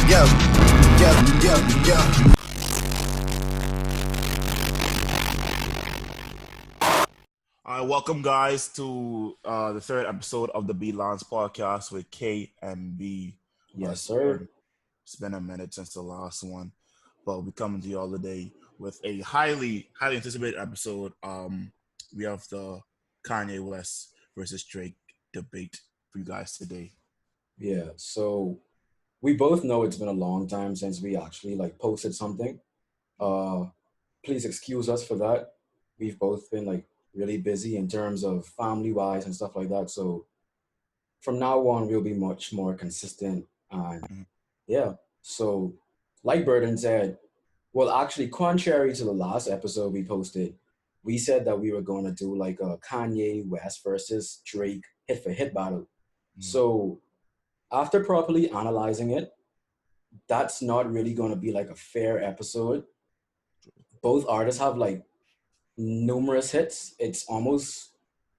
Yo, yo, yo, yo. All right, welcome guys to the third episode of the BeatLance podcast with K and B. Yes, It's sir. been a minute since the last one, but we're coming to you all today with a highly anticipated episode. We have the Kanye West versus Drake debate for you guys today. Yeah. So we both know it's been a long time since we actually posted something. Uh Please excuse us for that. We've both been really busy in terms of family wise and stuff like that. So from now on we'll be much more consistent and Mhm. yeah. So like Burden said, well actually contrary to the last episode we posted, we said that we were gonna do like a Kanye West versus Drake hit for hit battle. Mhm. So after properly analyzing it, that's not really going to be like a fair episode. Both artists have numerous hits. It's almost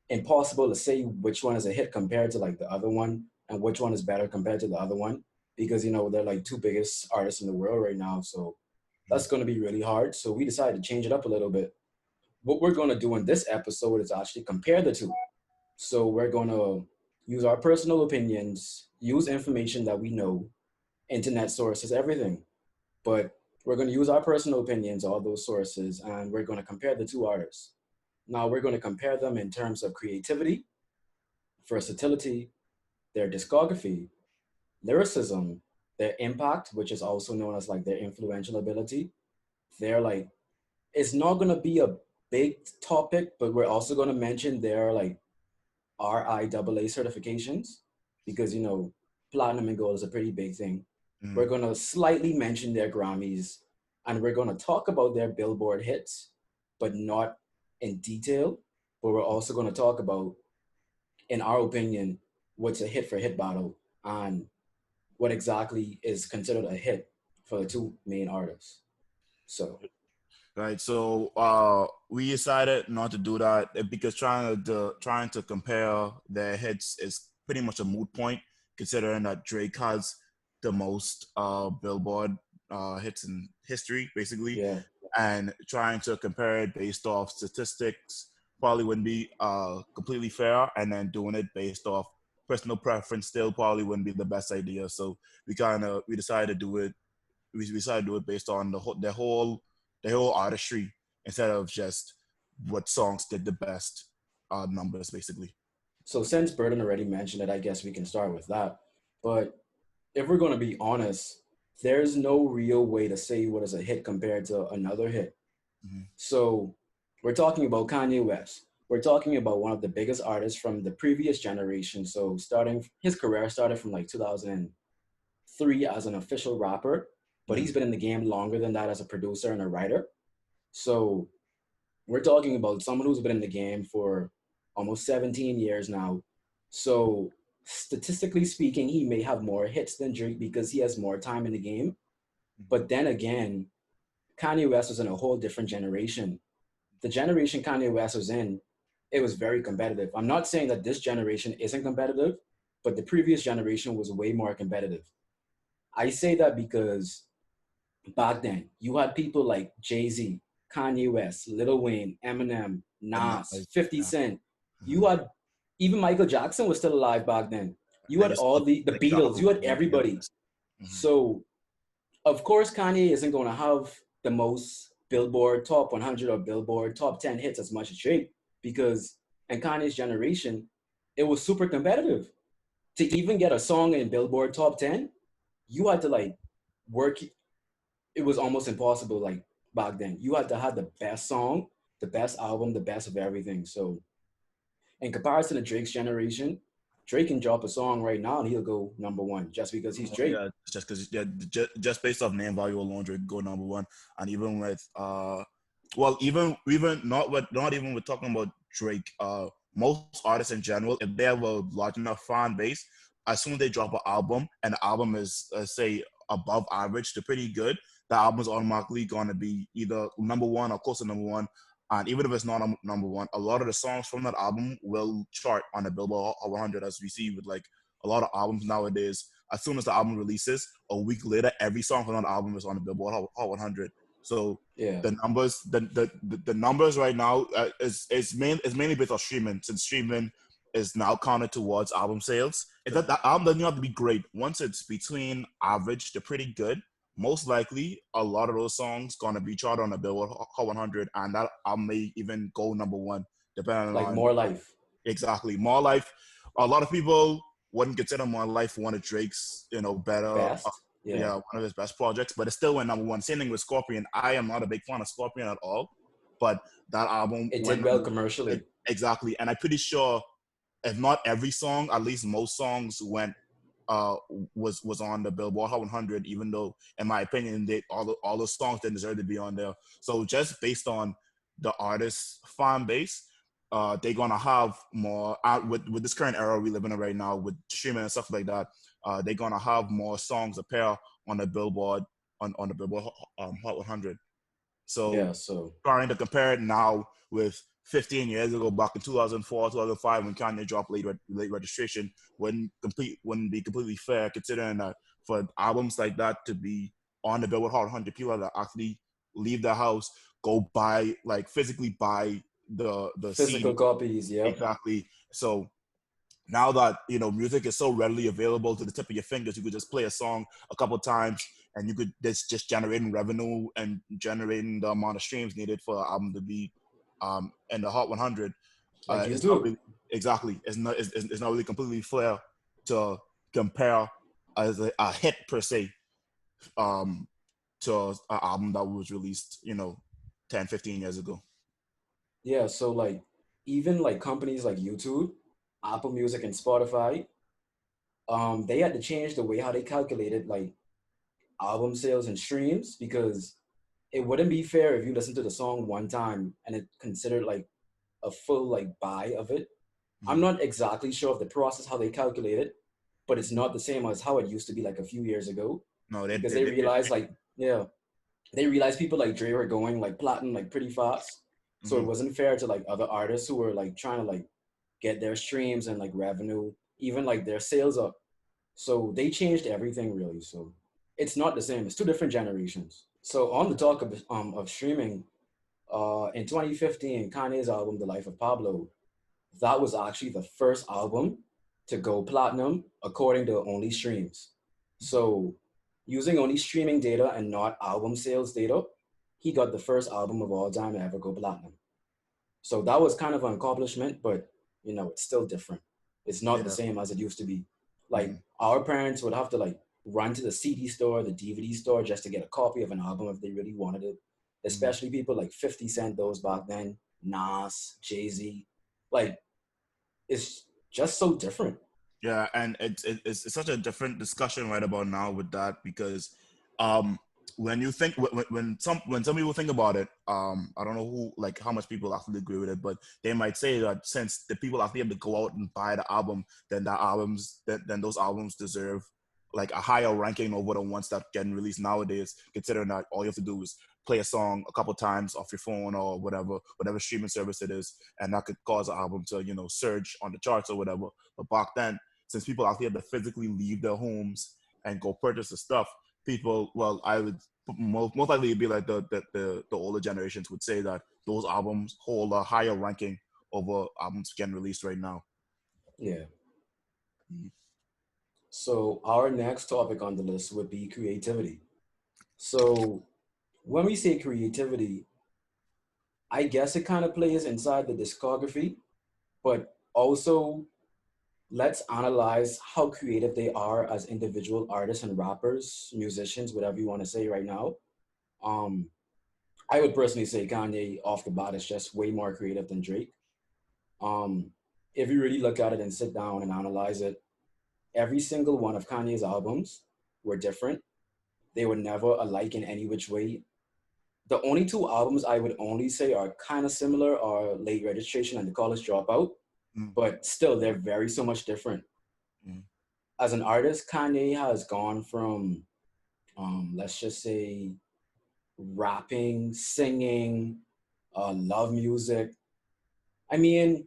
impossible to say which one is a hit compared to like the other one and which one is better compared to the other one because they're like two biggest artists in the world right now. So Mhm. that's going to be really hard. So we decided to change it up a little bit. What we're going to do in this episode is actually compare the two. So we're going to use our personal opinions, use information that we know, internet sources, everything. But we're going to use our personal opinions, all those sources, and we're going to compare the two artists. Now, we're going to compare them in terms of creativity, versatility, their discography, lyricism, their impact, which is also known as like their influential ability. They're like, it's not going to be a big topic, but we're also going to mention their like RIAA certifications because, platinum and gold is a pretty big thing. We're Mhm. going to slightly mention their Grammys and we're going to talk about their Billboard hits, but not in detail. But we're also going to talk about, in our opinion, what's a hit for hit battle and what exactly is considered a hit for the two main artists. So, Right, so we decided not to do that because trying to compare their hits is pretty much a moot point, considering that Drake has the most Billboard hits in history, basically, yeah. and trying to compare it based off statistics probably wouldn't be completely fair, and then doing it based off personal preference still probably wouldn't be the best idea. So we decided to do it. We decided to do it based on the whole artistry instead of just what songs did the best numbers, basically. So, since Burden already mentioned it, I guess we can start with that. But if we're going to be honest, there's no real way to say what is a hit compared to another hit. Mm-hmm. So we're talking about Kanye West. We're talking about one of the biggest artists from the previous generation. So starting his career started from like 2003 as an official rapper, but Mm-hmm. he's been in the game longer than that as a producer and a writer. So we're talking about someone who's been in the game for almost 17 years now. So statistically speaking, he may have more hits than Drake because he has more time in the game. But then again, Kanye West was in a whole different generation. The generation Kanye West was in, it was very competitive. I'm not saying that this generation isn't competitive, but the previous generation was way more competitive. I say that because back then you had people like Jay-Z, Kanye West, Lil Wayne, Eminem, And Nas, 50 yeah. Cent. Mm-hmm. You had even Michael Jackson was still alive back then. You And had you all still the Drake got Beatles, you had one hit everybody. list. Mm-hmm. So of course Kanye isn't going to have the most Billboard top 100 or Billboard top 10 hits as much as Drake because in Kanye's generation, it was super competitive. To even get a song in Billboard top 10, you had to work. It was almost impossible back then. You had to have the best song, the best album, the best of everything. So in comparison to Drake's generation, Drake can drop a song right now and he'll go number one just because he's Drake. Yeah, just because just based off name value alone, Drake go number one, and even with well, even not even with talking about Drake, most artists in general, if they have a large enough fan base, as soon as they drop an album and the album is say above average to pretty good, the album is automatically going to be either number one or close to number one. And even if it's not number one, a lot of the songs from that album will chart on the Billboard 100, as we see with like a lot of albums nowadays. as soon as the album releases, a week later, every song from that album is on the Billboard Hot 100. So Yeah. the numbers, the numbers right now is mainly based on streaming, since streaming is now counted towards album sales. That album doesn't have to be great. Once it's between average to pretty good, most likely a lot of those songs gonna be charted on the Billboard Hot 100, and that album may even go number one, depending Like on More Life. exactly More Life. A lot of people wouldn't consider More Life one of Drake's, better. Best. Yeah, Yeah. one of his best projects, but it still went number one. Same thing with Scorpion. I am not a big fan of Scorpion at all, but that album It went did well number commercially. exactly. And I'm pretty sure, if not every song, at least most songs went was on the Billboard Hot 100. Even though, in my opinion, all the songs didn't deserve to be on there. So just based on the artist's fan base, they're gonna have more with this current era we live in right now with streaming and stuff like that. They're gonna have more songs appear on the Billboard on the Billboard Hot 100. So Yeah. So trying to compare it now with 15 years ago, back in 2004, 2005, when Kanye dropped late registration, wouldn't be completely fair, considering that for albums like that to be on the Billboard Hot 100, people that actually leave their house, go buy, like physically buy the physical CD. copies. Yep. Exactly. So now that music is so readily available to the tip of your fingers, you could just play a song a couple times and you could just generating revenue and generating the amount of streams needed for an album to be in the Hot 100. Like It's not YouTube. really, exactly. It's not really completely fair to compare as a hit per se to an album that was released 10, 15 years ago. Yeah. So like even like companies like YouTube, Apple Music, and Spotify, they had to change the way how they calculated like album sales and streams, because it wouldn't be fair if you listen to the song one time and it considered like a full like buy of it. I'm not exactly sure of the process how they calculate it, but it's not the same as how it used to be like a few years ago, No, because they realized like they realized people like Dre were going like platinum like pretty fast, so it wasn't fair to like other artists who were like trying to like get their streams and like revenue, even like their sales up. So they changed everything really. So it's not the same. It's two different generations. So on the talk of streaming, in 2015, Kanye's album The Life of Pablo, that was actually the first album to go platinum according to only streams. So using only streaming data and not album sales data, he got the first album of all time to ever go platinum. So that was kind of an accomplishment, but it's still different. It's not the same as it used to be. Like our parents would have to like run to the CD store, the DVD store, just to get a copy of an album if they really wanted it. Especially people like 50 Cent, those back then, Nas, Jay-Z. Like, it's just so different. Yeah, and it's such a different discussion right about now with that, because when you think when some people think about it, I don't know who, like how much people actually agree with it, but they might say that since the people actually have to go out and buy the album, then those albums deserve like a higher ranking over the ones that getting released nowadays, considering that all you have to do is play a song a couple times off your phone or whatever streaming service it is, and that could cause an album to surge on the charts or whatever. But back then, since people actually had to physically leave their homes and go purchase the stuff, people, well, I would most likely it'd be like the older generations would say that those albums hold a higher ranking over albums getting released right now. Yeah. So our next topic on the list would be creativity. So when we say creativity, I guess it kind of plays inside the discography, but also let's analyze how creative they are as individual artists and rappers, musicians, whatever you want to say right now. Um, I would personally say Kanye off the bat is just way more creative than Drake. Um, if you really look at it and sit down and analyze it, every single one of Kanye's albums were different. They were never alike in any which way. The only two albums I would only say are kind of similar are Late Registration and The College Dropout, but still they're very so much different. As an artist, Kanye has gone from, let's just say, rapping, singing, love music. I mean,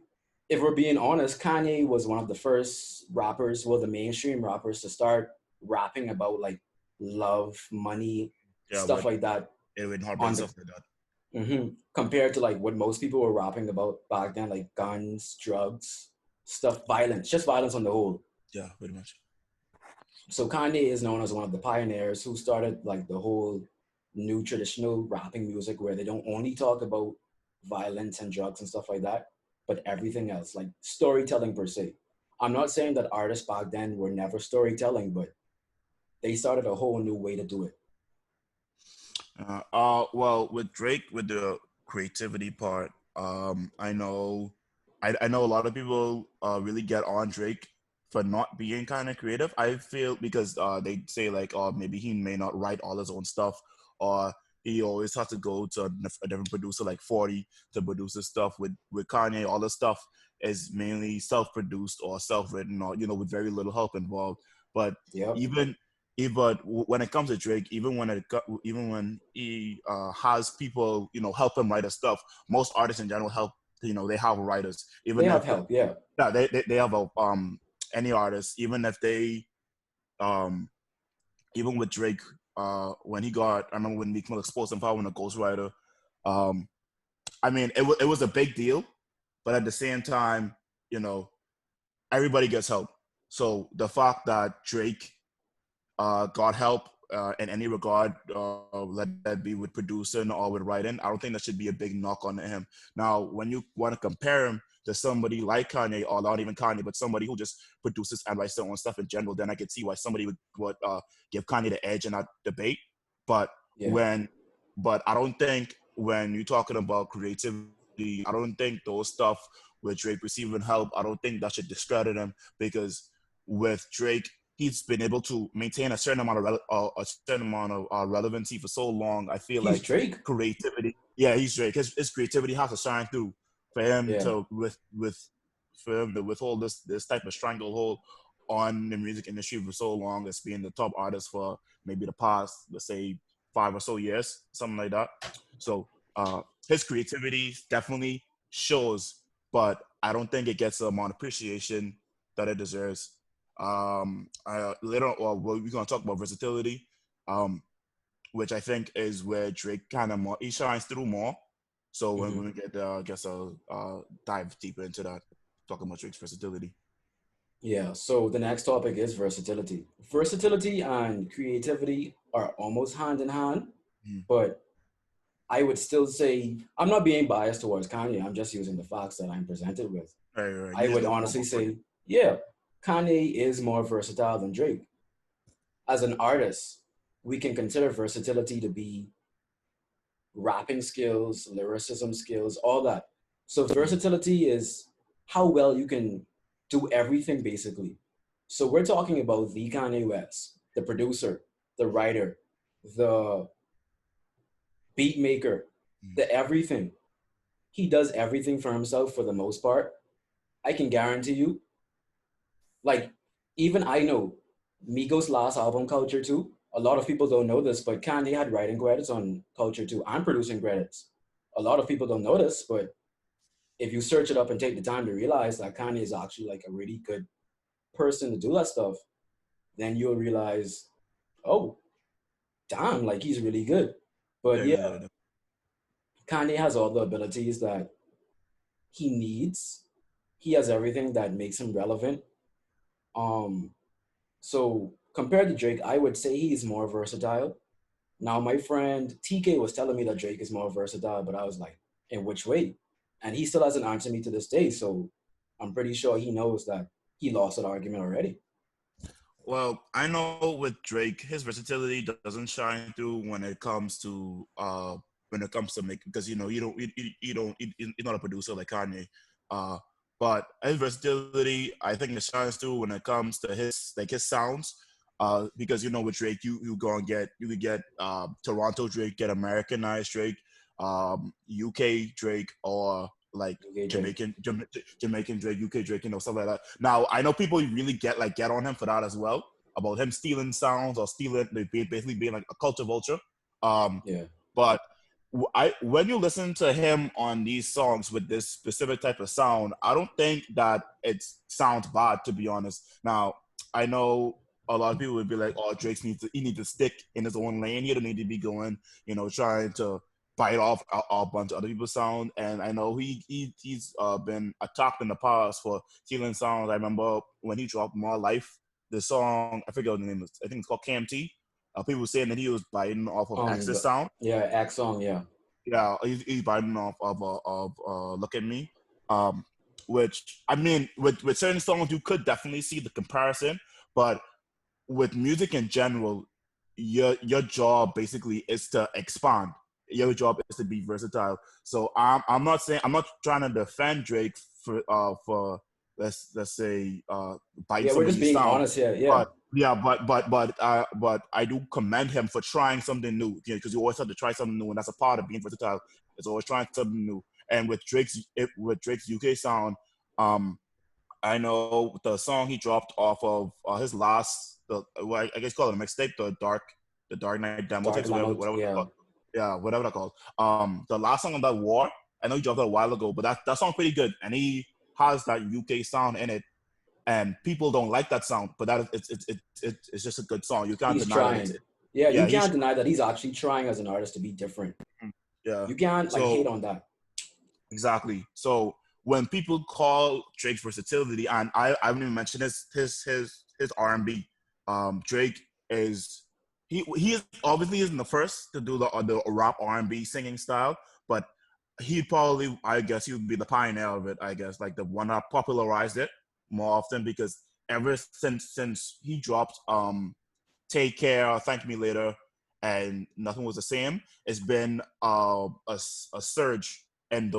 if we're being honest, Kanye was one of the first rappers, well, the mainstream rappers to start rapping about like love, money, Yeah, stuff with like that heartbreak on the stuff like that. compared to like what most people were rapping about back then, like guns, drugs, stuff, violence, just violence on the whole. Yeah, pretty much. So Kanye is known as one of the pioneers who started like the whole new traditional rapping music where they don't only talk about violence and drugs and stuff like that, but everything else, like storytelling per se. I'm not saying that artists back then were never storytelling, but they started a whole new way to do it. Well, with Drake, with the creativity part, I know a lot of people really get on Drake for not being kind of creative. I feel because they say like, oh, maybe he may not write all his own stuff, or he always has to go to a different producer like 40 to produce his stuff. With Kanye, all the stuff is mainly self-produced or self-written, or with very little help involved. But Yep. even even when it comes to Drake, even when he has people help him write his stuff, most artists in general help. They have writers, They even have if help, yeah. yeah, they have a any artist, even if they um even with Drake, when he got, I remember when Meek Mill exposed him for having a ghostwriter. um I mean, it was a big deal, but at the same time, you know everybody gets help. So the fact that Drake got help in any regard, let that be with producing or with writing, I don't think that should be a big knock on him. Now, when you want to compare him to somebody like Kanye, or not even Kanye, but somebody who just produces and writes their own stuff in general, then I could see why somebody would give Kanye the edge in that debate. But Yeah. when, but I don't think when you're talking about creativity, I don't think those stuff with Drake receiving help, I don't think that should discredit him, because with Drake, he's been able to maintain a certain amount of relevancy for so long. I feel He's like Drake. creativity, yeah, he's Drake. His creativity has to shine through for him Yeah. to for him to withhold this type of stranglehold on the music industry for so long, as being the top artist for maybe the past, let's say, 5 or so years, something like that. So his creativity definitely shows, but I don't think it gets the amount of appreciation that it deserves. Later on, well, we're going to talk about versatility, which I think is where Drake kind of more, he shines through more. So when we get there, I guess I'll dive deeper into that, talking about Drake's versatility. Yeah, so the next topic is versatility. Versatility and creativity are almost hand in hand, Mm. but I would still say I'm not being biased towards Kanye. I'm just using the facts that I'm presented with. Right. I You just would go honestly for it. say, yeah, Kanye is more versatile than Drake. As an artist, we can consider versatility to be rapping skills, lyricism skills, all that. So versatility is how well you can do everything basically. So we're talking about the Kanye West, the producer, the writer, the beat maker, Mm. the everything. He does everything for himself for the most part. I can guarantee you, like, even I know Migos' last album, Culture 2, a lot of people don't know this, but Kanye had writing credits on Culture 2 and producing credits. A lot of people don't know this, but if you search it up and take the time to realize that Kanye is actually like a really good person to do that stuff, then you'll realize, oh, damn, like he's really good. But yeah, Yeah. Kanye has all the abilities that he needs. He has everything that makes him relevant. Um, so compared to Drake, I would say he's more versatile. Now, my friend TK was telling me that Drake is more versatile, but I was like, in which way? And he still hasn't answered me to this day. So I'm pretty sure he knows that he lost that argument already. Well, I know with Drake, his versatility doesn't shine through when it comes to make, because he's not a producer like Kanye. Uh, but his versatility, I think it shines through when it comes to his sounds. Because with Drake, you could get Toronto Drake, get Americanized Drake, UK Drake, or like Okay, Drake. Jamaican Drake, UK Drake, stuff like that. Now I know people really get on him for that as well, about him stealing sounds or basically being like a culture vulture. Um, Yeah. but when you listen to him on these songs with this specific type of sound, I don't think that it sounds bad, to be honest. Now I know a lot of people would be like, "Oh, he needs to stick in his own lane. He don't need to be going, trying to bite off a bunch of other people's sound." And I know he's been attacked in the past for stealing sounds. I remember when he dropped More Life, the song, I forget what the name is. I think it's called KMT. People saying that he was biting off of X's sound. Yeah, X song, yeah. Yeah, he's biting off of Look at Me. Which I mean, with certain songs, you could definitely see the comparison, but with music in general, your job basically is to expand. Your job is to be versatile. So I'm not trying to defend Drake for let's say bite Yeah, some we're of just these being sounds. honest here. Yeah. But I do commend him for trying something new, because you always have to try something new, and that's a part of being versatile. It's always trying something new. And with Drake's UK sound, I know the song he dropped off of his last, I guess call it a mixtape, the Dark Knight demo Dark tapes, whatever, Cloud, yeah. whatever that called. The last song on that War, I know he dropped it a while ago, but that song's pretty good, and he has that UK sound in it, and people don't like that sound, but it's just a good song. You can't He's deny that. trying. Yeah, you He's can't deny that he's actually trying as an artist to be different. yeah. You can't hate on that. Exactly. So when people call Drake's versatility, and I haven't even mentioned his R&B, Drake is he is obviously isn't the first to do the rap R&B singing style, but he probably, I guess, he would be the pioneer of it. I guess, like the one that popularized it more often, because ever since he dropped Take Care, Thank Me Later, and Nothing Was the Same, it's been a surge in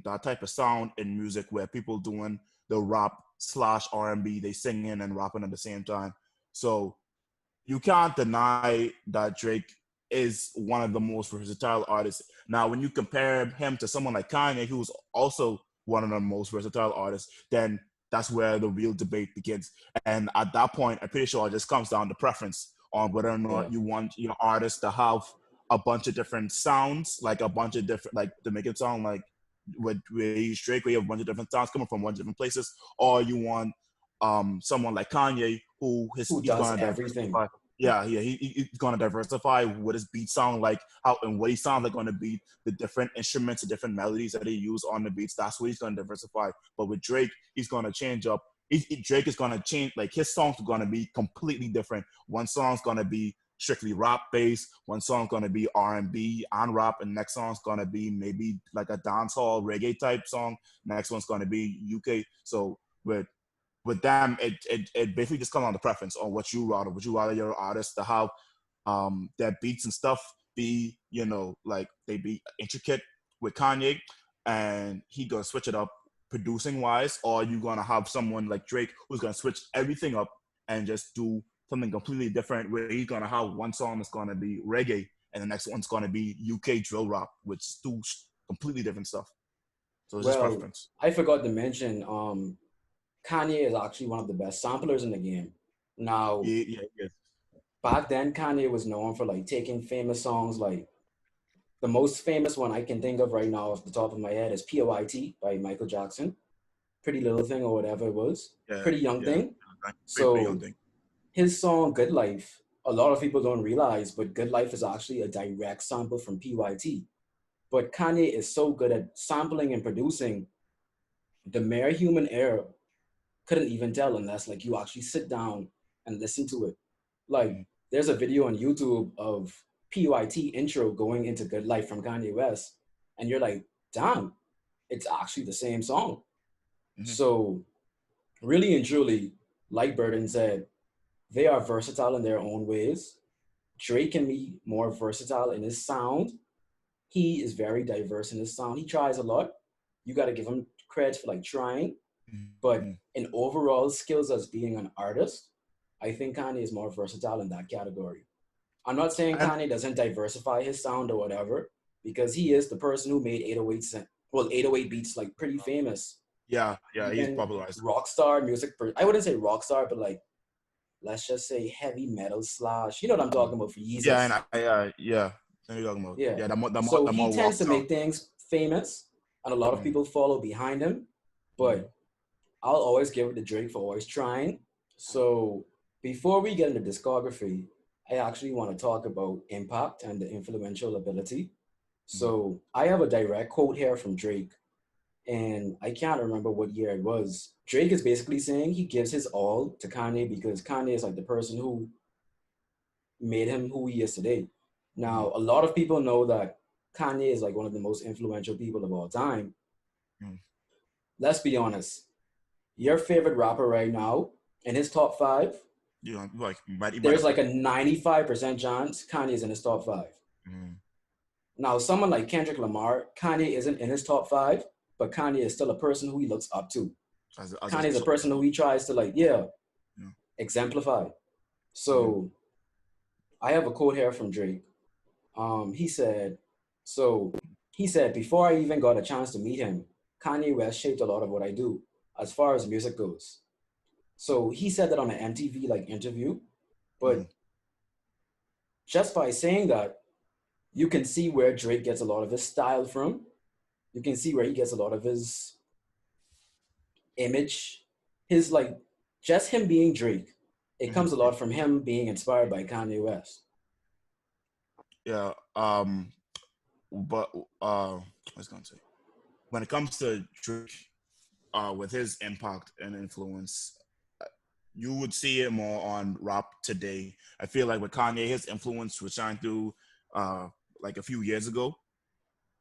that type of sound in music, where people doing the rap slash R&B, they singing and rapping at the same time. So you can't deny that Drake is one of the most versatile artists. Now, when you compare him to someone like Kanye, who's also one of the most versatile artists, then that's where the real debate begins. And at that point, I'm pretty sure it just comes down to preference on whether or not you want your artist to have a bunch of different sounds, like a bunch of different, like to make it sound like with Drake, where you have a bunch of different sounds coming from a bunch of different places, or you want someone like Kanye who he's does going to everything. diversify. Yeah, he's going to diversify what his beats sound like, how and what he sounds like on the beat, the different instruments, the different melodies that he use on the beats. That's what he's going to diversify. But with Drake, he's going to change up. Drake is going to change, like his songs are going to be completely different. One song's going to be strictly rap based, one song's going to be R&B and rap, and next song's going to be maybe like a dancehall reggae type song. Next one's going to be UK. So with them, it basically just comes on the preference on what you rather. Would you rather your artist to have their beats and stuff be, like they be intricate with Kanye, and he gonna switch it up producing wise, or you gonna have someone like Drake who's gonna switch everything up and just do something completely different, where he's gonna have one song that's gonna be reggae and the next one's gonna be UK drill rap, which is two completely different stuff. So it's just preference. I forgot to mention, Kanye is actually one of the best samplers in the game. Now, back then, Kanye was known for taking famous songs. Like the most famous one I can think of right now off the top of my head is P.O.I.T. by Michael Jackson. Pretty Little Thing or whatever it was. Pretty Young Thing. So Young Thing. His song Good Life, a lot of people don't realize, but Good Life is actually a direct sample from P.Y.T. But Kanye is so good at sampling and producing, the mere human ear couldn't even tell unless you actually sit down and listen to it. There's a video on YouTube of P.Y.T. intro going into Good Life from Kanye West, and you're like, damn, it's actually the same song. So really and truly, like Burden said, they are versatile in their own ways. Drake can be more versatile in his sound. He is very diverse in his sound. He tries a lot. You got to give him credit for trying. But in overall skills as being an artist, I think Kanye is more versatile in that category. I'm not saying Kanye doesn't diversify his sound or whatever, because he is the person who made 808 beats pretty famous. Yeah, he's popularized. Rockstar music. I wouldn't say rockstar, but let's just say heavy metal / you know what I'm talking about for Yeezus. Yeah, and I you're talking about. Yeah. So he tends to make things famous, and a lot of people follow behind him. But I'll always give it to Drake for always trying. So before we get into discography, I actually want to talk about impact and the influential ability. So I have a direct quote here from Drake, and I can't remember what year it was. Drake is basically saying he gives his all to Kanye because Kanye is like the person who made him who he is today. Now, a lot of people know that Kanye is like one of the most influential people of all time. Mm. Let's be honest. Your favorite rapper right now in his top five, You know, like you might there's have. like a 95% chance Kanye is in his top five. Mm. Now, someone like Kendrick Lamar, Kanye isn't in his top five, but Kanye is still a person who he looks up to. As Kanye is a person who he tries to like, exemplify. So I have a quote here from Drake. He said, before I even got a chance to meet him, Kanye West shaped a lot of what I do as far as music goes. So he said that on an MTV like interview, but just by saying that, you can see where Drake gets a lot of his style from. You can see where he gets a lot of his image, his like just him being Drake. It comes a lot from him being inspired by Kanye West. Yeah. But I was gonna say, when it comes to Drake, with his impact and influence, you would see it more on rap today. I feel like with Kanye, his influence was shining through, like a few years ago,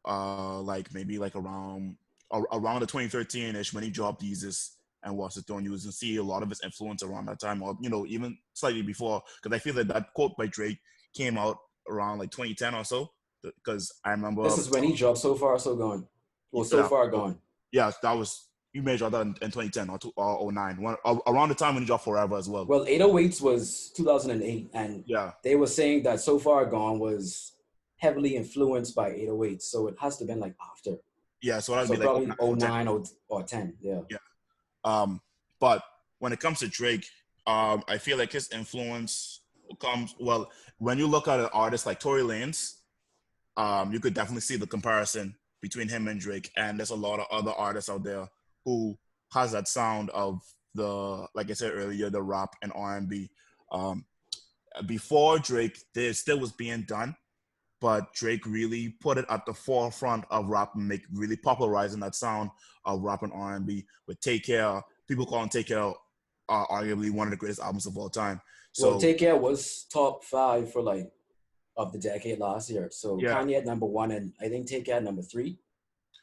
like maybe like around the 2013-ish when he dropped Jesus and Watch the Throne. You can see a lot of his influence around that time, or even slightly before, because I feel that that quote by Drake came out around like 2010 or so. Because I remember This is when he dropped So Far So Gone. Well, So Far Gone. Yeah, that was you made that in 2010 or 09, around the time when he dropped Forever as well. Well, 808s was 2008, and they were saying that So Far Gone was heavily influenced by 808s, so it has to have been like after. Yeah, so that'd be like probably 09 or 10. Yeah. But when it comes to Drake, I feel like his influence comes when you look at an artist like Tory Lanez, you could definitely see the comparison between him and Drake. And there's a lot of other artists out there who has that sound of like I said earlier, the rap and R&B. Before Drake, there still was being done, but Drake really put it at the forefront of rap and really popularizing that sound of rap and R&B with Take Care. People call him Take Care arguably one of the greatest albums of all time. So Take Care was top 5 for like of the decade last year. So Kanye at number 1, and I think Take Care at number 3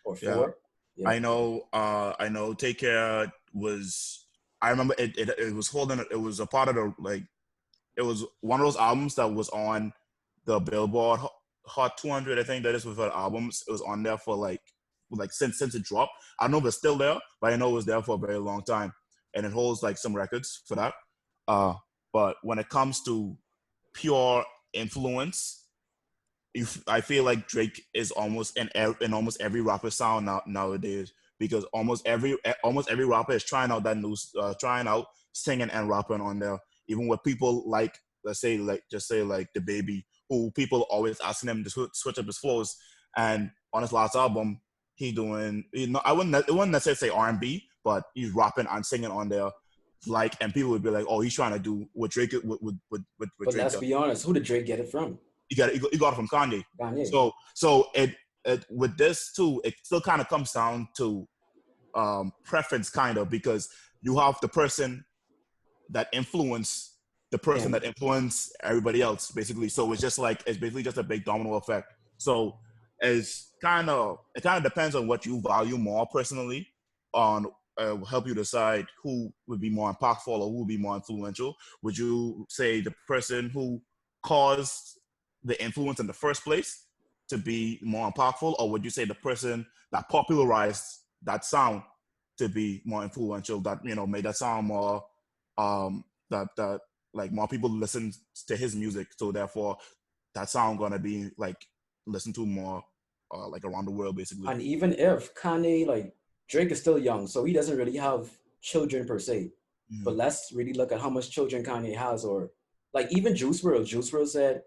or 4. Yeah. I know Take Care was, I remember it was holding, it was a part of it was one of those albums that was on the Billboard Hot 200, I think that is with her albums. It was on there for like since it dropped. I don't know if it's still there, but I know it was there for a very long time. And it holds like some records for that. But when it comes to pure influence, I feel like Drake is almost in almost every rapper sound nowadays, because almost every rapper is trying out that new trying out singing and rapping on there. Even with people like, let's say like the Baby, who people always asking him to switch up his flows, and on his last album it wouldn't necessarily say R&B, but he's rapping and singing on there, and people would be like, oh, he's trying to do what Drake with But Drake let's does. be honest, who did Drake get it from? You got it from Kanye. So it with this too, it still kind of comes down to preference, kind of, because you have the person that influence that influence everybody else, basically. So it's basically just a big domino effect. So it kind of depends on what you value more personally, on help you decide who would be more impactful or who would be more influential. Would you say the person who caused the influence in the first place to be more impactful, or would you say the person that popularized that sound to be more influential, that made that sound more that like more people listen to his music, so therefore that sound gonna be like listened to more like around the world, basically? And even if Kanye, like Drake is still young, so he doesn't really have children per se. But let's really look at how much children Kanye has, or like even Juice WRLD said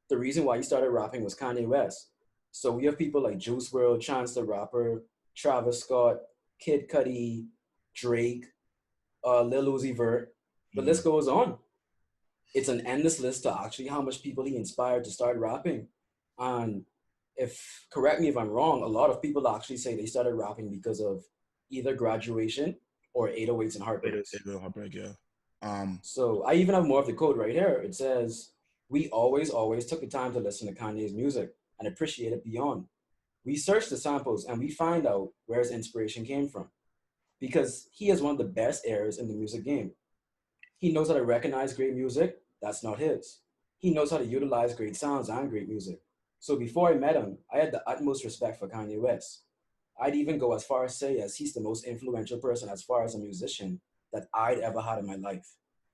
the reason why he started rapping was Kanye West. So we have people like Juice WRLD, Chance the Rapper, Travis Scott, Kid Cudi, Drake, Lil Uzi Vert. The list goes on. it's an endless list to actually how much people he inspired to start rapping. And if correct me if I'm wrong, a lot of people actually say they started rapping because of either graduation or 808s and heartbreaks. It will heartbreak, yeah. Um, So I even have more of the code right here. It says, "We always took the time to listen to Kanye's music and appreciate it beyond. We search the samples and we find out where his inspiration came from because he is one of the best heirs in the music game. He knows how to recognize great music that's not his. He knows how to utilize great sounds and great music. So before I met him, I had the utmost respect for Kanye West. I'd even go as far as say as he's the most influential person as far as a musician that I'd ever had in my life.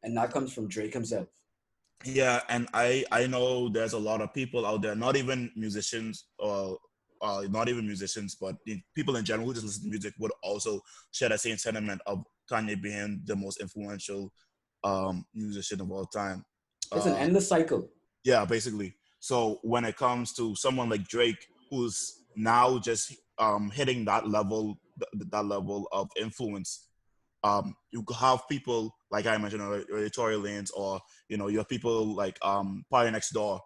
And that comes from Drake himself." yeah, and I know there's a lot of people out there, not even musicians or not even musicians, but people in general who just listen to music would also share the same sentiment of Kanye being the most influential musician of all time. It's an Uh, endless cycle. yeah, basically. So when it comes to someone like Drake, who's now just hitting that level, that level of influence, you have people like I mentioned earlier, Tory Lanez, or you have people like Party Next Door,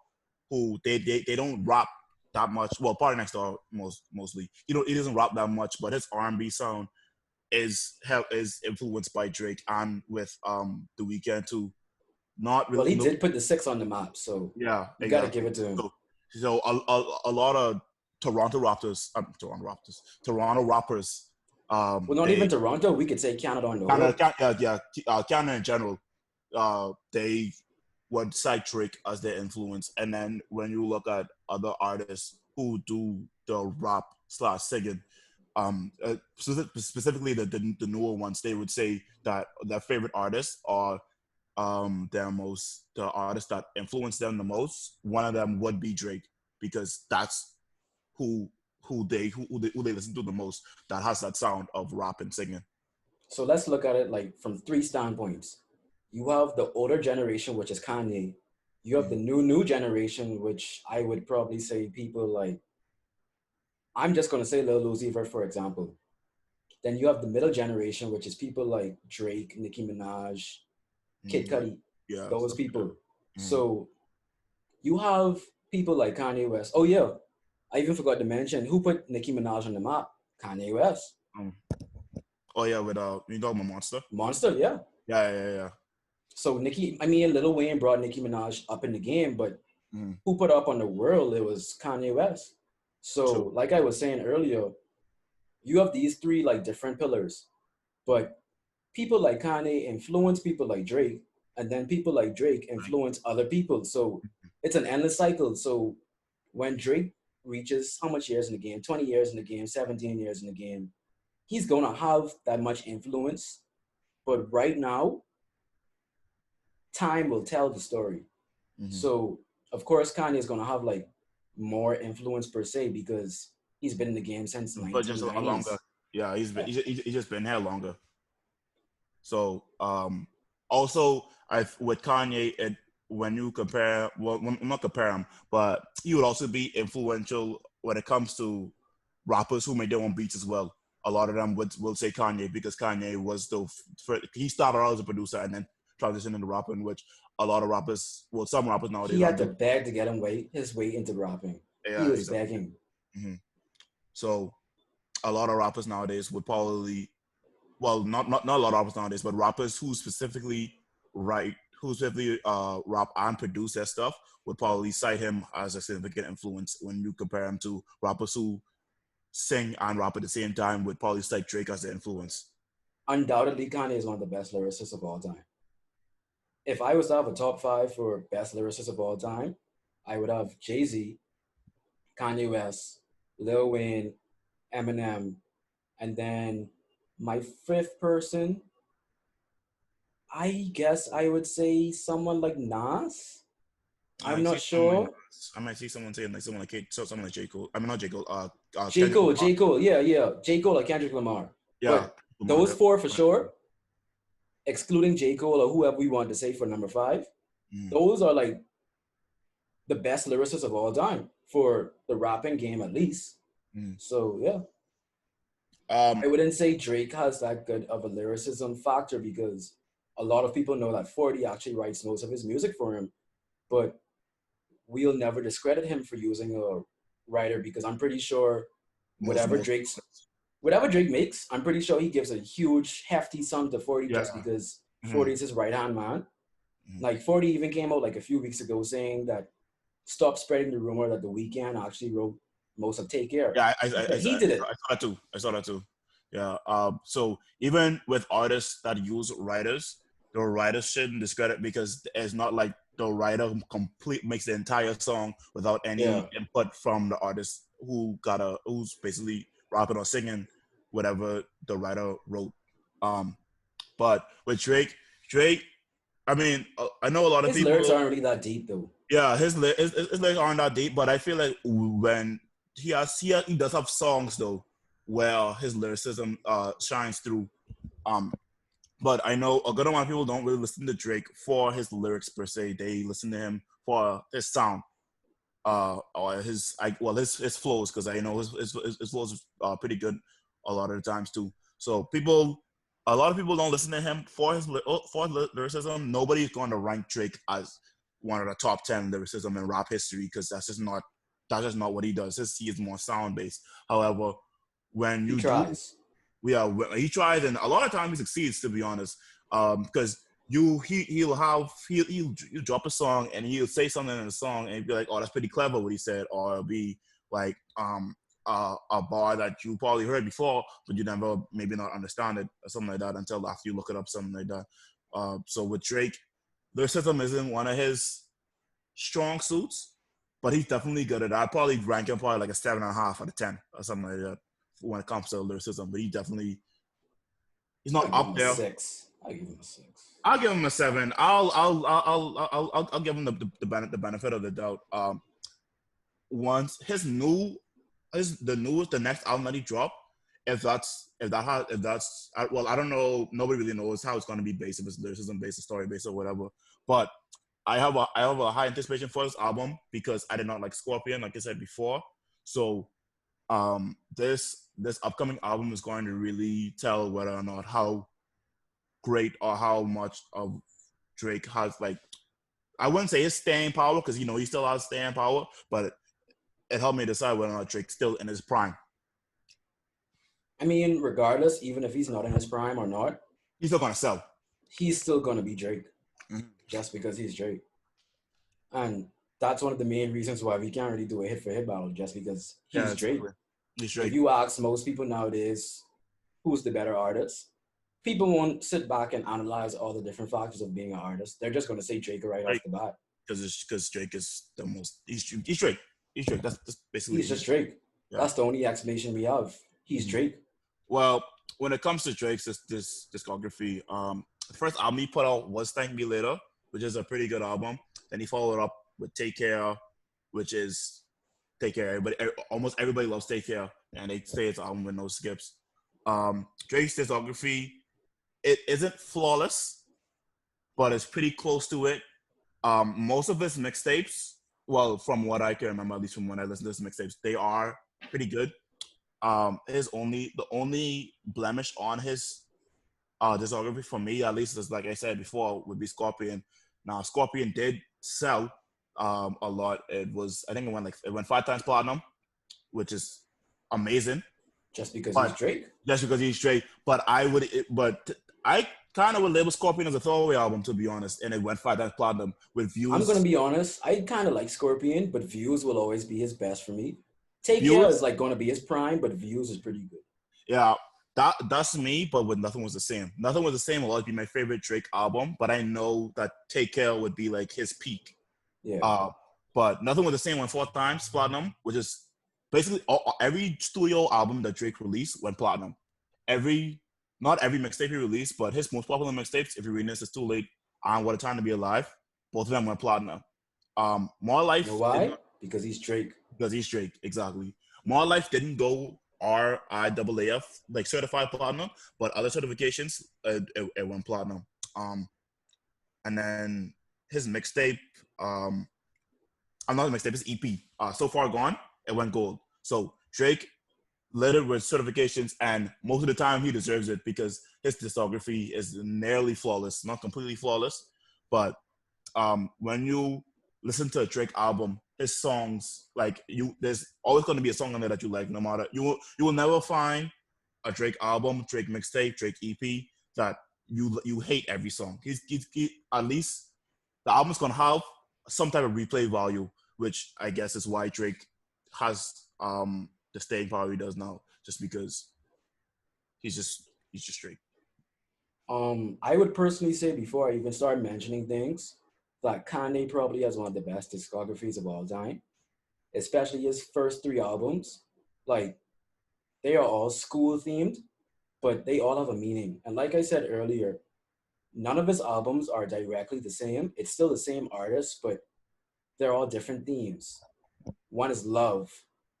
who they don't rap that much. Well, Party Next Door mostly, he doesn't rap that much, but his R&B sound is influenced by Drake and with The Weeknd too. Not Well, really, he no, did put the six on the map, so yeah, you got to give exactly. it to him. So a lot of Toronto rappers, Well, not they even Toronto. We could say Canada on the Canada, whole. Canada in general, they would cite Drake as their influence. And then when you look at other artists who do the rap slash singing, specifically the newer ones, they would say that their favorite artists are the artists that influence them the most. One of them would be Drake because that's who who they listen to the most. That has that sound of rap and singing. So let's look at it like from three standpoints. You have the older generation, which is Kanye. You have the Mm. new generation, which I would probably say people like, I'm just gonna say Lil Uzi Vert, for example. Then you have the middle generation, which is people like Drake, Nicki Minaj, Kid Yeah, Cudi, yeah, those stuff like people. that. Mm. So you have people like Kanye West. Oh yeah, I even forgot to mention who put Nicki Minaj on the map. Kanye West. Um, oh yeah, with you talking about Monster? Monster, yeah. Yeah. So Nicki, I mean, Lil Wayne brought Nicki Minaj up in the game, but Mm. who put up on the world? It was Kanye West. True. So, like I was saying earlier, you have these three like different pillars, but people like Kanye influence people like Drake, and then people like Drake Like, influence other people. So it's an endless cycle. So when Drake reaches how much years in the game? 20 years in the game, 17 years in the game, he's gonna have that much influence. But right now, time will tell the story. mm-hmm. So of course Kanye is gonna have like more influence per se because he's been in the game since But just a longer. 1990s. Yeah, Yeah. he's just been here longer. So also I with Kanye, when you compare, well, not compare him, but he would also be influential when it comes to rappers who made their own beats as well. A lot of them will say Kanye because Kanye was he started out as a producer and then transitioned into rapping, which a lot of rappers, well, some rappers He nowadays are had to doing. beg to get his way into rapping. He Yeah, was exactly. begging. Mm-hmm. So a lot of rappers nowadays would probably, well, not a lot of rappers nowadays, but rappers who specifically rap and produce their stuff would probably cite him as a significant influence when you compare him to rappers who sing and rap at the same time. Would probably cite Drake as the influence. Undoubtedly, Kanye is one of the best lyricists of all time. If I was to have a top five for best lyricists of all time, I would have Jay-Z, Kanye West, Lil Wayne, Eminem, and then my fifth person, I guess I would say someone like Nas. I'm I see not someone like sure. I might see someone saying like someone like J Cole. I mean not J Cole. J. Kendrick Cole, Lamar. J. Cole, yeah. J. Cole or Kendrick Lamar. Yeah, But Lamar. those four for sure, excluding J. Cole or whoever we want to say for number five, Mm, those are like the best lyricists of all time for the rapping game at least. mm. So yeah, Um, I wouldn't say Drake has that good of a lyricism factor because a lot of people know that 40 actually writes most of his music for him, but we'll never discredit him for using a writer because I'm pretty sure Most whatever most Drake makes, I'm pretty sure he gives a huge hefty sum to 40 yeah. just because Mhm, 40 is his right hand man. mhm. Like 40 even came out like a few weeks ago saying that stop spreading the rumor that The Weeknd actually wrote most of Take Care. Yeah, He did it. I saw that too. I saw that too. Yeah. So even with artists that use writers, the writers shouldn't discredit because it's not like the writer complete makes the entire song without Yeah. any input from the artist who's basically rapping or singing whatever the writer wrote. Um, but with Drake, I mean, I know a lot of His lyrics people. aren't really that deep though. Yeah, his lyrics aren't that deep, but I feel like when he does have songs though where his lyricism shines through. Um, but I know a good amount of people don't really listen to Drake for his lyrics per se. They listen to him for his sound, or his flows because I know his flows are pretty good a lot of the times too. So a lot of people don't listen to him for his lyricism. Nobody's going to rank Drake as one of the top 10 lyricism in rap history because that's just not what he does. He is more sound based. However, when He you do tries. yeah, he tries, and a lot of times he succeeds. To be honest, because he'll drop a song and he'll say something in the song and be like, "Oh, that's pretty clever what he said," or it'll be like a bar that you probably heard before, but you never maybe not understand it or something like that until after you look it up, something like that. So with Drake, lyricism isn't one of his strong suits, but he's definitely good at it. I'd probably rank him probably like a 7.5 out of 10 or something like that when it comes to lyricism. But he's not I'll give up him a there. 6. I'll give him a 6. I'll give him a 7. I'll give him the benefit of the doubt. Once the next album that he dropped, if that's well, I don't know. Nobody really knows how it's going to be based, if it's lyricism based, or story based, or whatever. But I have a high anticipation for this album because I did not like Scorpion, like I said before. So this upcoming album is going to really tell whether or not how great or how much of Drake has, like, I wouldn't say his staying power because he still has staying power, but it helped me decide whether or not Drake's still in his prime. I mean, regardless, even if he's not in his prime or not, He's still gonna sell. he's still gonna be Drake Mhm. just because he's Drake. And that's one of the main reasons why we can't really do a hit for hit battle just because Yeah, he's Drake. exactly. He's If Drake. you ask most people nowadays who's the better artist, people won't sit back and analyze all the different factors of being an artist. They're just gonna say Drake right off Drake, the bat. because Drake is the most. He's Drake. He's Drake. That's basically He's just Drake. yeah. That's the only explanation we have. He's Mhm. Drake. Well, when it comes to Drake's this discography, the first album he put out was "Thank Me Later," which is a pretty good album. Then he followed up with "Take Care," which is Take Care. Almost everybody loves Take Care, and they say it's an album with no skips. Drake's discography, it isn't flawless, but it's pretty close to it. Most of his mixtapes, well, from what I can remember, at least from when I listened to his mixtapes, they are pretty good. The only blemish on his discography for me, at least, is like I said before, would be Scorpion. Now, Scorpion did sell a lot. I think it went 5 times platinum, which is amazing. Just because he's But Drake. just because he's straight, but I kind of would label Scorpion as a throwaway album, to be honest, and it went 5 times platinum with I'm gonna views. be honest. I kind of like Scorpion, but Views will always be his best for me. Take Care Views, is like gonna be his prime, but Views is pretty good. yeah, that's me. But with Nothing Was the Same. Nothing Was the Same will always be my favorite Drake album, but I know that Take Care would be like his peak. Yeah, Uh, but Nothing Was the Same went 4 times platinum, which is basically every studio album that Drake released went platinum. Not every mixtape he released, but his most popular mixtapes, if you're reading this, It's Too Late and What a Time to Be Alive, both of them went platinum. More you know Life did why? not, Because he's Drake. because he's Drake, exactly. More Life didn't go RIAAF, like certified platinum, but other certifications, it went platinum. Um, and then his mixtape, um, I'm not a mixtape, it's EP. So Far Gone, it went gold. So Drake, littered with certifications, and most of the time he deserves it because his discography is nearly flawless, not completely flawless, but when you listen to a Drake album, his songs, like there's always going to be a song on there that you like. No matter you will never find a Drake album, Drake mixtape, Drake EP that you hate every song. He at least the album's gonna have some type of replay value, which I guess is why Drake has the staying power he does now, just because he's just Drake. I would personally say before I even start mentioning things that Kanye probably has one of the best discographies of all time, especially his first three albums. Like they are all school themed, but they all have a meaning. And like I said earlier, none of his albums are directly the same. It's still the same artist, but they're all different themes. One is love,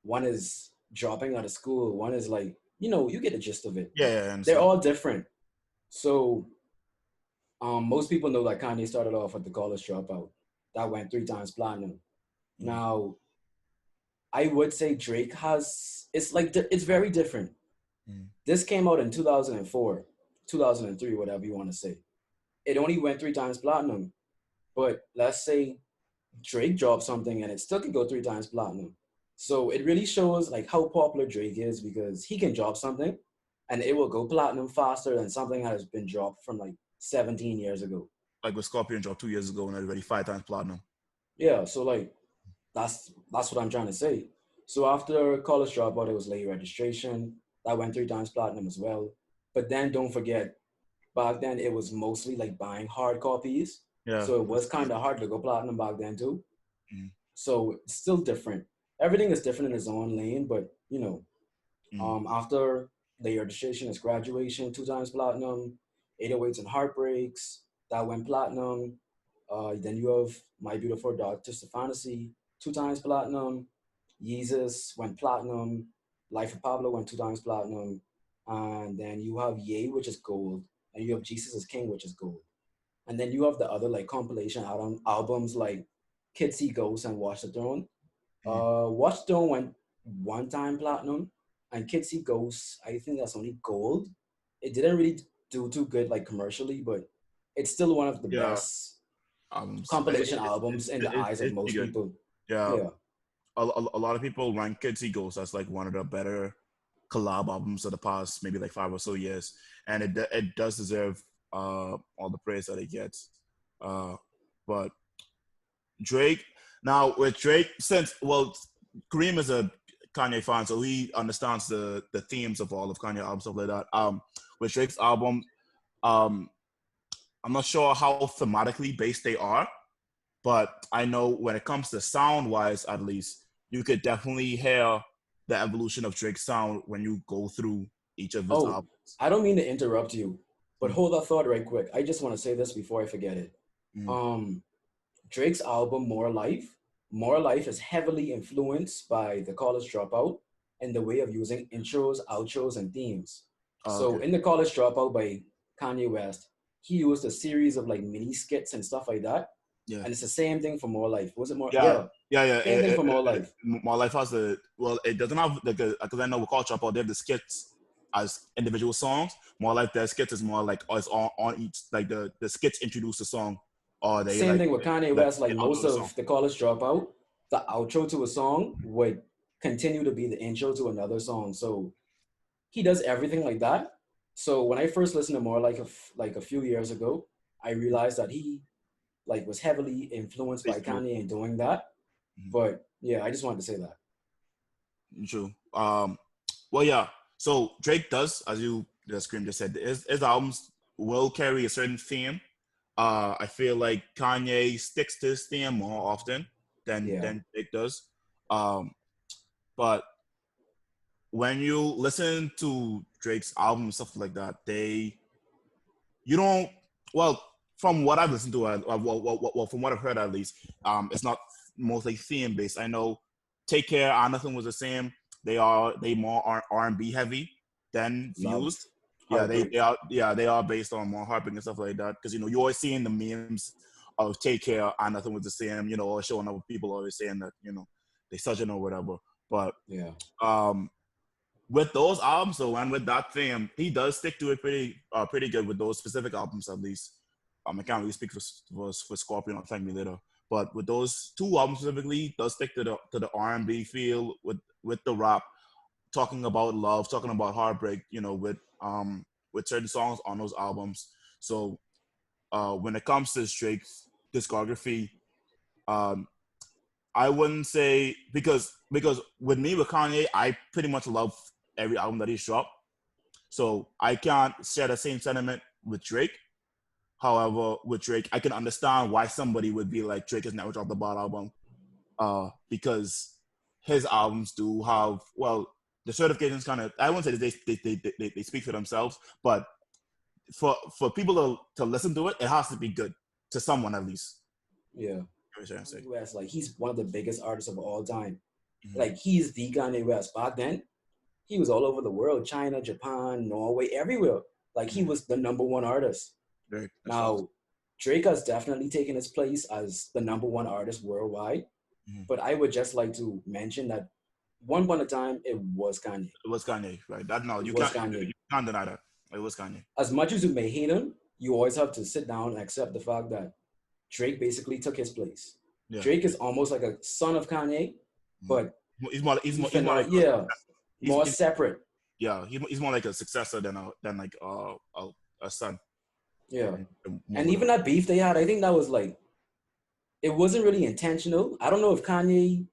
one is dropping out of school, one is like, you get the gist of it. Yeah, I They're understand. all different. So most people know that Kanye started off with the College Dropout. That went 3 times platinum. Now, I would say Drake it's very different. This came out in 2004, 2003, whatever you want to say. It only went 3 times platinum. But let's say Drake dropped something and it still can go 3 times platinum. So it really shows like how popular Drake is because he can drop something and it will go platinum faster than something that has been dropped from like 17 years ago. Like with Scorpion dropped 2 years ago and already 5 times platinum. Yeah, so like that's what I'm trying to say. So after College Dropout, it was Late Registration. That went 3 times platinum as well. But then don't forget, back then it was mostly like buying hard copies. Yeah, So it was that's kind of hard to go platinum back then too. mm, So it's still different. Everything is different in its own lane, but after Late Registration is Graduation, 2 times platinum, 808s and Heartbreaks, that went platinum. Then you have My Beautiful Dark Twisted Fantasy, 2 times platinum. Yeezus went platinum. Life of Pablo went 2 times platinum. And then you have Ye, which is gold. And you have Jesus is King, which is gold. And then you have the other like compilation albums like Kids See Ghosts and Watch the Throne. Watch the Throne went 1 time platinum. And Kids See Ghosts, I think that's only gold. It didn't really do too good like commercially, but it's still one of the yeah. best Albums. compilation albums in the eyes of It's most pretty good. people. Yeah, Yeah. a lot of people rank Kids See Ghosts as like one of the better collab albums of the past maybe like 5 or so years, and it does deserve all the praise that it gets. But Drake, now with Drake, since Kareem is a Kanye fan, so he understands the themes of all of Kanye albums, stuff like that. With Drake's album, um, I'm not sure how thematically based they are, but I know when it comes to sound wise, at least, you could definitely hear the evolution of Drake's sound when you go through each of his Oh, albums. I don't mean to interrupt you, but Mm, hold that thought right quick. I just want to say this before I forget it. mm. Um, Drake's album More Life is heavily influenced by the College Dropout and the way of using intros, outros, and themes. Oh, So okay. in the College Dropout by Kanye West, he used a series of like mini skits and stuff like that. Yeah. And it's the same thing for More Life. Was it more? Yeah, Yeah, yeah. same thing for More Life. My life has it doesn't have like because I know we call Dropout, they have the skits as individual songs. More like the skits is more like it's on each like the skits introduce the song, or they Same thing with Kanye like West. Like the outro most of the song. of the College Dropout, the outro to a song would continue to be the intro to another song. So he does everything like that. So when I first listened to More like a few years ago, I realized that he like was heavily influenced by Basically, Kanye in doing that. mhm, But yeah, I just wanted to say that. true. Well, yeah. So Drake does, as you the screen just said, his albums will carry a certain theme. I feel like Kanye sticks to his theme more often Yeah. than Drake does. Um, but when you listen to Drake's album and stuff like that, you don't well from what I've listened to, from what I've heard at least, it's not mostly theme based. I know Take Care, Nothing Was the Same. They more R&B heavy than Love. Fused. Yeah, Heartbreak. they are based on more harping and stuff like that. Because you always seeing the memes of Take Care, Nothing Was the Same. Or showing up with people always saying that they such or whatever. But Yeah. um, with those albums though, and with that fame, he does stick to it pretty good with those specific albums at least. I can't really speak for Scorpion or Thank Me Later, but with those two albums specifically, he does stick to the R&B feel with the rap, talking about love, talking about heartbreak, with certain songs on those albums. So when it comes to Drake's discography, I wouldn't say because with Kanye, I pretty much love every album that he's dropped. So I can't share the same sentiment with Drake. However, with Drake, I can understand why somebody would be like, Drake has never dropped a bad album. Because his albums do have, well, the certifications kind of, I won't say that they speak for themselves, but for people to listen to it, it has to be good to someone at least. Yeah. Kanye West, like he's one of the biggest artists of all time. Mm-hmm. Like he's the Kanye West. Back then, he was all over the world, China, Japan, Norway, everywhere. Like he was the number one artist. Drake, now, Drake has definitely taken his place as the number one artist worldwide. Mm-hmm. But I would just like to mention that one point of time, it was Kanye. It was Kanye, right? You can't deny that. It was Kanye. As much as you may hate him, you always have to sit down and accept the fact that Drake basically took his place. Yeah. Drake is almost like a son of Kanye, but he's more separate. Yeah, he's more like a successor than like a son. Yeah, and even that beef they had, I think that was like, it wasn't really intentional. I don't know if Kanye.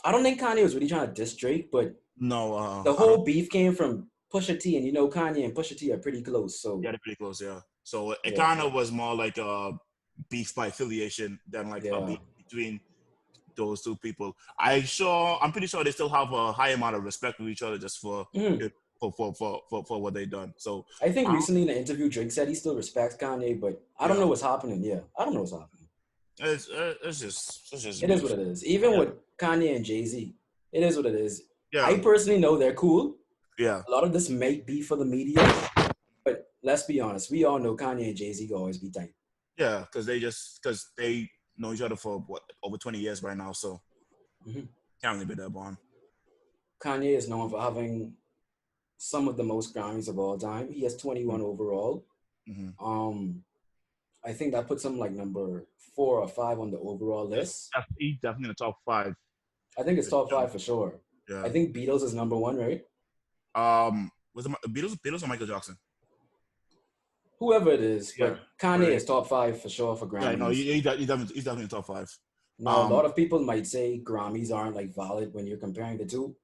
I don't think Kanye was really trying to diss Drake, but no, the whole beef came from Pusha T, and Kanye and Pusha T are pretty close. So yeah, they're pretty close. Yeah, so it kind of was more like a beef by affiliation than like a beef between those two people. I'm pretty sure they still have a high amount of respect for each other just for what they done. So I think recently in an interview, Drake said he still respects Kanye, but I don't know what's happening. Yeah, I don't know what's happening. It's just it is what it is. Even with Kanye and Jay-Z, it is what it is. Yeah. I personally know they're cool. Yeah. A lot of this make be for the media, but let's be honest. We all know Kanye and Jay-Z will always be tight. Yeah, because they know each other for over 20 years right now, so can't really be that bond. Kanye is known for having some of the most Grammys of all time. He has 21 overall. I think that puts him like number 4 or 5 on the overall list. He's definitely in the top 5. I think it's top 5 for sure. Yeah. I think Beatles is number 1, right? Was it Beatles or Michael Jackson? Whoever it is, but Kanye is top 5 for sure for Grammys. Yeah, no, he's definitely top 5. Now, a lot of people might say Grammys aren't like valid when you're comparing the two,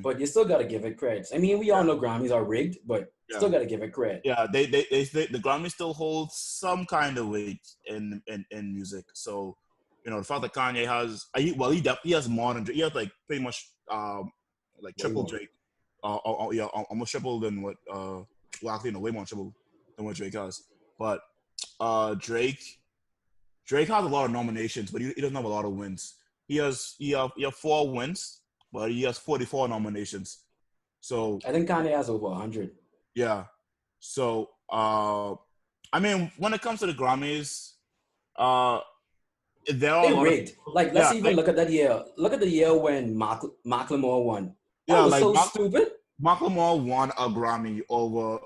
but you still got to give it credit. I mean, we all know Grammys are rigged, but still got to give it credit. Yeah, the Grammys still hold some kind of weight in music. So, the fact that Kanye has, he has more than Drake. He has like pretty much like triple Drake. Almost triple than what way more triple than what Drake has. But Drake has a lot of nominations, but he doesn't have a lot of wins. He has 4 wins, but he has 44 nominations. So I think Kanye has over 100. Yeah. So I mean, when it comes to the Grammys, they're all rigged. Like, let's even look at that year. Look at the year when Macklemore won. That was so stupid. Macklemore won a Grammy over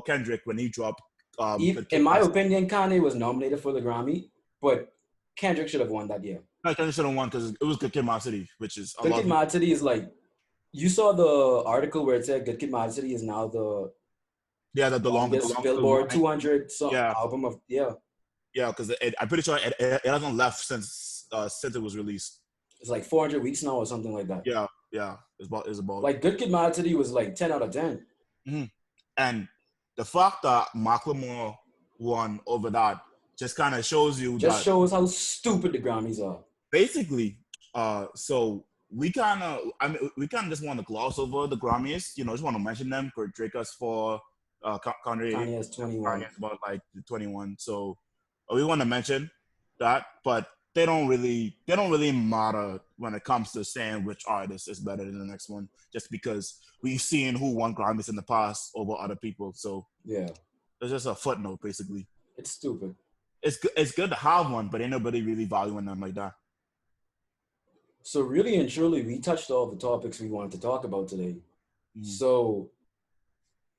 Kendrick when he dropped. In my opinion, Kanye was nominated for the Grammy, but Kendrick should have won that year. No, Kendrick should have won because it was Good Kid, Mad City, which is Good Kid, Mad City is like, you saw the article where it said Good Kid, Mad City is now the longest Billboard 200 album of because I'm pretty sure it hasn't left since it was released. It's like 400 weeks now or something like that. Yeah. It's about like Good Kid, Mad City was like 10 out of 10. Mm-hmm. And the fact that Macklemore won over that just kind of shows shows how stupid the Grammys are. Basically, so we kind of just want to gloss over the Grammys. Just want to mention them. Drake has 4, Kanye has 21. Kanye has about like 21. So we want to mention that, but they don't really matter when it comes to saying which artist is better than the next one, just because we've seen who won Grammys in the past over other people. So yeah, it's just a footnote, basically. It's stupid. It's good to have one, but ain't nobody really valuing them like that. So really and truly, we touched all the topics we wanted to talk about today. So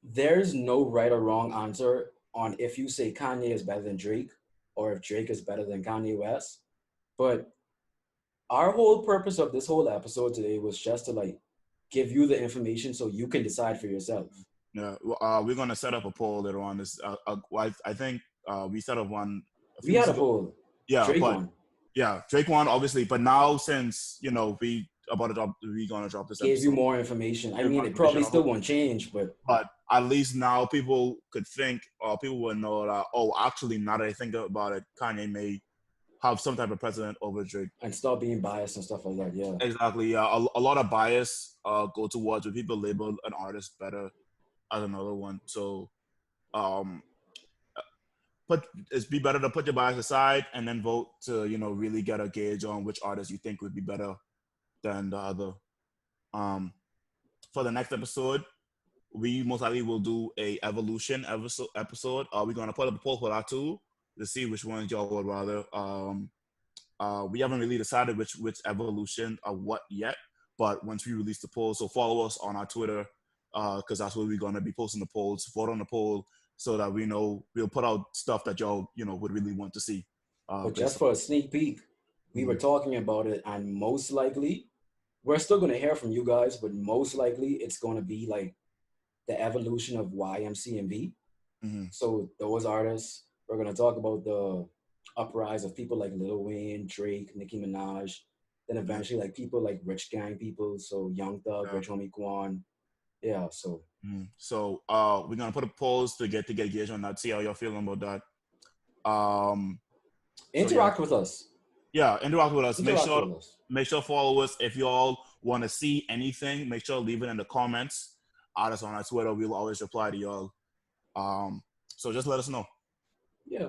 there's no right or wrong answer on if you say Kanye is better than Drake or if Drake is better than Kanye West. But our whole purpose of this whole episode today was just to like give you the information so you can decide for yourself. Yeah, we're gonna set up a poll later on. This, I think we set up one a We few had weeks a ago. poll. Yeah, Drake but won. yeah, Drake won obviously. But now since we gonna drop this Gave you episode. more information. I Give mean, more it probably information still about- won't change, but at least now people could think, or people would know that. Oh, actually, now that I think about it, Kanye may have some type of precedent over Drake. and stop being biased and stuff like that. Yeah. Exactly. Yeah, a lot of bias go towards when people label an artist better as another one. So, um, it's be better to put your bias aside and then vote to really get a gauge on which artist you think would be better than the other. For the next episode, we most likely will do a evolution episode. We're gonna put up a poll for that too to see which ones y'all would rather. We haven't really decided which evolution or what yet, but once we release the poll, so follow us on our Twitter because that's where we're gonna be posting the polls. Vote on the poll so that we know we'll put out stuff that y'all would really want to see. But just for a sneak peek, we were talking about it, and most likely, we're still going to hear from you guys, but most likely it's going to be like the evolution of YMCMB. So those artists, we're going to talk about the uprise of people like Lil Wayne, Drake, Nicki Minaj, then eventually like people like Rich Gang people, so Young Thug, Rich Homie Quan. Yeah, so. So we're gonna put a polls to get gauge on that, see how y'all feeling about that. Interact with us. Yeah, interact with us. Interact with us. Make sure follow us. If y'all want to see anything, make sure leave it in the comments. Add us on our Twitter. We'll always reply to y'all. So just let us know. Yeah.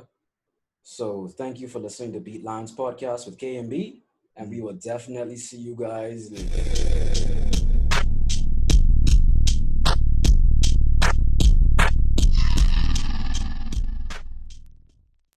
So thank you for listening to BeatLance Podcast with K&B, and we will definitely see you guys later.